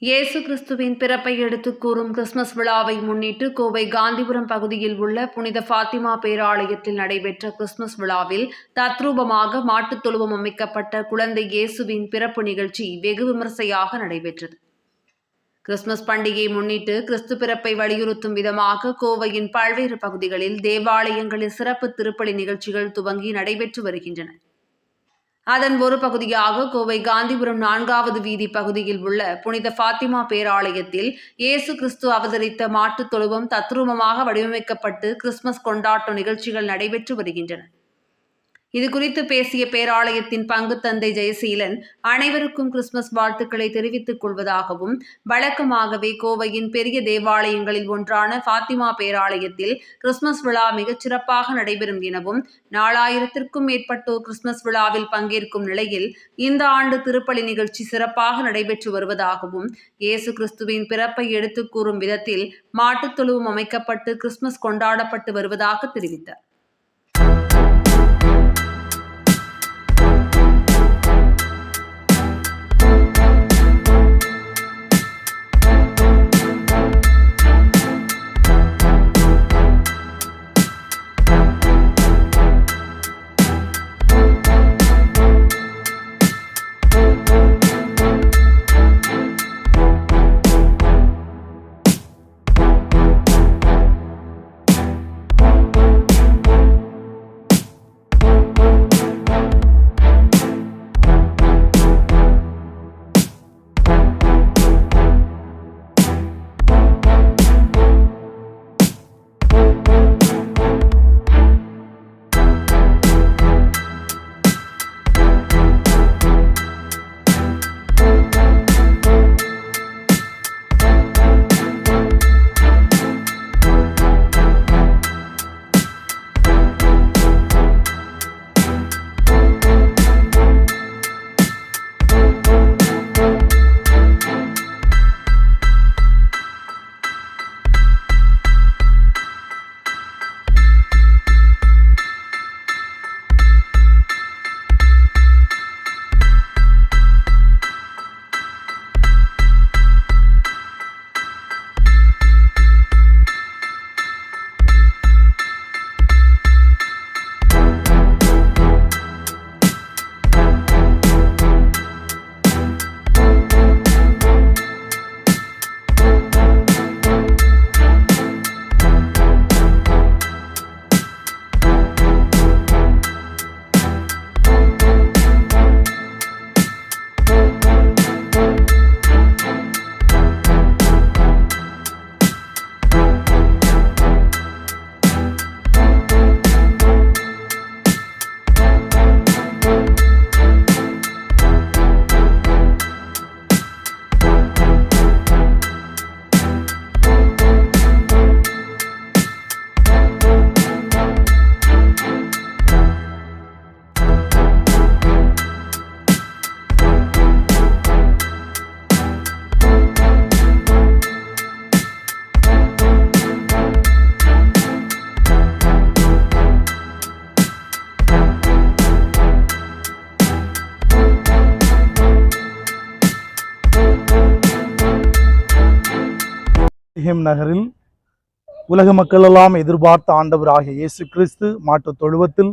இயேசு கிறிஸ்துவின் பிறப்பை எடுத்துக் கூறும் கிறிஸ்துமஸ் விழாவை முன்னிட்டு கோவை காந்திபுரம் பகுதியில் உள்ள புனித ஃபாத்திமா பேராலயத்தில் நடைபெற்ற கிறிஸ்துமஸ் விழாவில் தத்ரூபமாக மாட்டுத் தொழுவம் அமைக்கப்பட்ட குழந்தை இயேசுவின் பிறப்பு நிகழ்ச்சி வெகு விமர்சையாக நடைபெற்றது. கிறிஸ்துமஸ் பண்டிகையை முன்னிட்டு கிறிஸ்து பிறப்பை வலியுறுத்தும் விதமாக கோவையின் பல்வேறு பகுதிகளில் தேவாலயங்களில் சிறப்பு திருப்பலி நிகழ்ச்சிகள் துவங்கி நடைபெற்று வருகின்றன. அதன் ஒரு பகுதியாக கோவை காந்திபுரம் 4வது வீதி பகுதியில் உள்ள புனித ஃபாத்திமா பேராலயத்தில் இயேசு கிறிஸ்து அவதரித்த மாட்டுத் தொழுவம் தத்ரூபமாக வடிவமைக்கப்பட்டு கிறிஸ்துமஸ் கொண்டாட்ட நிகழ்ச்சிகள் நடைபெற்று வருகின்றன. இதுகுறித்து பேசிய பேராலயத்தின் பங்கு தந்தை ஜெயசீலன், அனைவருக்கும் கிறிஸ்துமஸ் வாழ்த்துக்களை தெரிவித்துக் கொள்வதாகவும், வழக்கமாகவே கோவையின் பெரிய தேவாலயங்களில் ஒன்றான ஃபாத்திமா பேராலயத்தில் கிறிஸ்துமஸ் விழா மிகச் சிறப்பாக நடைபெறும் எனவும், 4000த்திற்கும் மேற்பட்டோர் கிறிஸ்துமஸ் விழாவில் பங்கேற்கும் நிலையில் இந்த ஆண்டு திருப்பலி நிகழ்ச்சி சிறப்பாக நடைபெற்று வருவதாகவும், இயேசு கிறிஸ்துவின் பிறப்பை எடுத்துக் கூறும் விதத்தில் மாட்டுத் தொழுவம் அமைக்கப்பட்டு கிறிஸ்துமஸ் கொண்டாடப்பட்டு வருவதாக தெரிவித்தார். நகரில் உலக மக்கள் எல்லாம் எதிர்பார்த்த ஆண்டவராகிய இயேசு கிறிஸ்து மாட்டுத் தொழுவத்தில்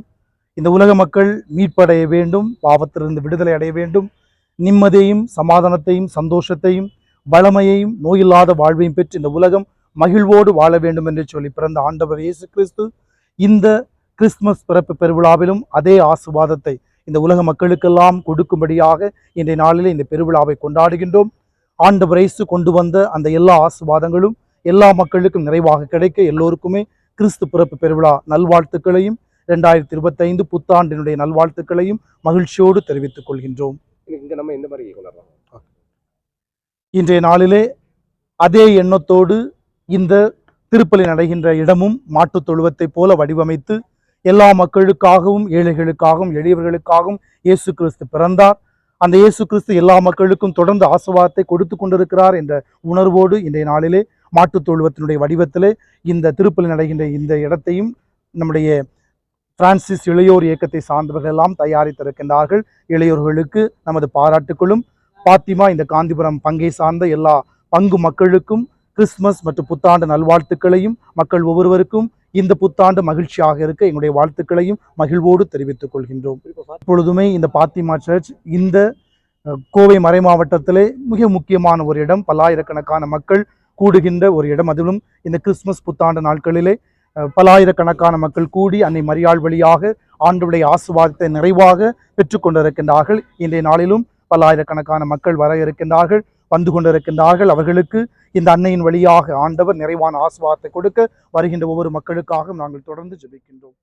இந்த உலக மக்கள் மீட்படைய வேண்டும், பாவத்திலிருந்து விடுதலை அடைய வேண்டும், நிம்மதியையும் சமாதானத்தையும் சந்தோஷத்தையும் வளமையையும் நோயில்லாத வாழ்வையும் பெற்று இந்த உலகம் மகிழ்வோடு வாழ வேண்டும் என்று சொல்லி பிறந்த ஆண்டவர் இயேசு கிறிஸ்து இந்த கிறிஸ்துமஸ் பிறப்பு பெருவிழாவிலும் அதே ஆசீர்வாதத்தை இந்த உலக மக்களுக்கெல்லாம் கொடுக்கும்படியாக இன்றைய நாளிலே இந்த பெருவிழாவை கொண்டாடுகின்றோம். ஆண்டவர் இயேசு கொண்டு வந்த அந்த எல்லா ஆசீர்வாதங்களும் எல்லா மக்களுக்கும் நிறைவாக கிடைக்க எல்லோருக்குமே கிறிஸ்து பிறப்பு பெருவிழா நல்வாழ்த்துக்களையும் 2025 புத்தாண்டினுடைய நல்வாழ்த்துக்களையும் மகிழ்ச்சியோடு தெரிவித்துக் கொள்கின்றோம். இன்றைய நாளிலே அதே எண்ணத்தோடு இந்த திருப்பலி நடைகின்ற இடமும் மாட்டுத் தொழுவத்தை போல வடிவமைத்து எல்லா மக்களுக்காகவும் ஏழைகளுக்காகவும் எளியவர்களுக்காகவும் இயேசு கிறிஸ்து பிறந்தார். அந்த இயேசு கிறிஸ்து எல்லா மக்களுக்கும் தொடர்ந்து ஆசீர்வாதத்தை கொடுத்து கொண்டிருக்கிறார் என்ற உணர்வோடு இன்றைய நாளிலே மாட்டுத் தொழுவத்தினுடைய வடிவத்திலே இந்த திருப்பலி நடைகின்ற இந்த இடத்தையும் நம்முடைய பிரான்சிஸ் இளையோர் இயக்கத்தை சார்ந்தவர்கள் எல்லாம் தயாரித்திருக்கின்றார்கள். இளையோர்களுக்கு நமது பாராட்டுக்களும் பாத்திமா இந்த காந்திபுரம் பங்கை சார்ந்த எல்லா பங்கு மக்களுக்கும் கிறிஸ்துமஸ் மற்றும் புத்தாண்டு நல்வாழ்த்துக்களையும், மக்கள் ஒவ்வொருவருக்கும் இந்த புத்தாண்டு மகிழ்ச்சியாக இருக்க எங்களுடைய வாழ்த்துக்களையும் மகிழ்வோடு தெரிவித்துக் கொள்கின்றோம். இப்பொழுதுமே இந்த பாத்திமா சர்ச் இந்த கோவை மறை மாவட்டத்திலே மிக முக்கியமான ஒரு இடம், பல்லாயிரக்கணக்கான மக்கள் கூடுகின்ற ஒரு இடம். அதிலும் இந்த கிறிஸ்துமஸ் புத்தாண்டு நாட்களிலே பல்லாயிரக்கணக்கான மக்கள் கூடி அன்னை மரியாள் வழியாக ஆண்டவருடைய ஆசீர்வாதத்தை நிறைவாக பெற்றுக்கொண்டிருக்கின்றார்கள். இன்றைய நாளிலும் பல்லாயிரக்கணக்கான மக்கள் வர இருக்கின்றார்கள், வந்து கொண்டிருக்கின்றார்கள். அவர்களுக்கு இந்த அன்னையின் வழியாக ஆண்டவர் நிறைவான ஆசீர்வாதத்தை கொடுக்க வருகின்ற ஒவ்வொரு மக்களுக்காக நாங்கள் தொடர்ந்து ஜெபிக்கின்றோம்.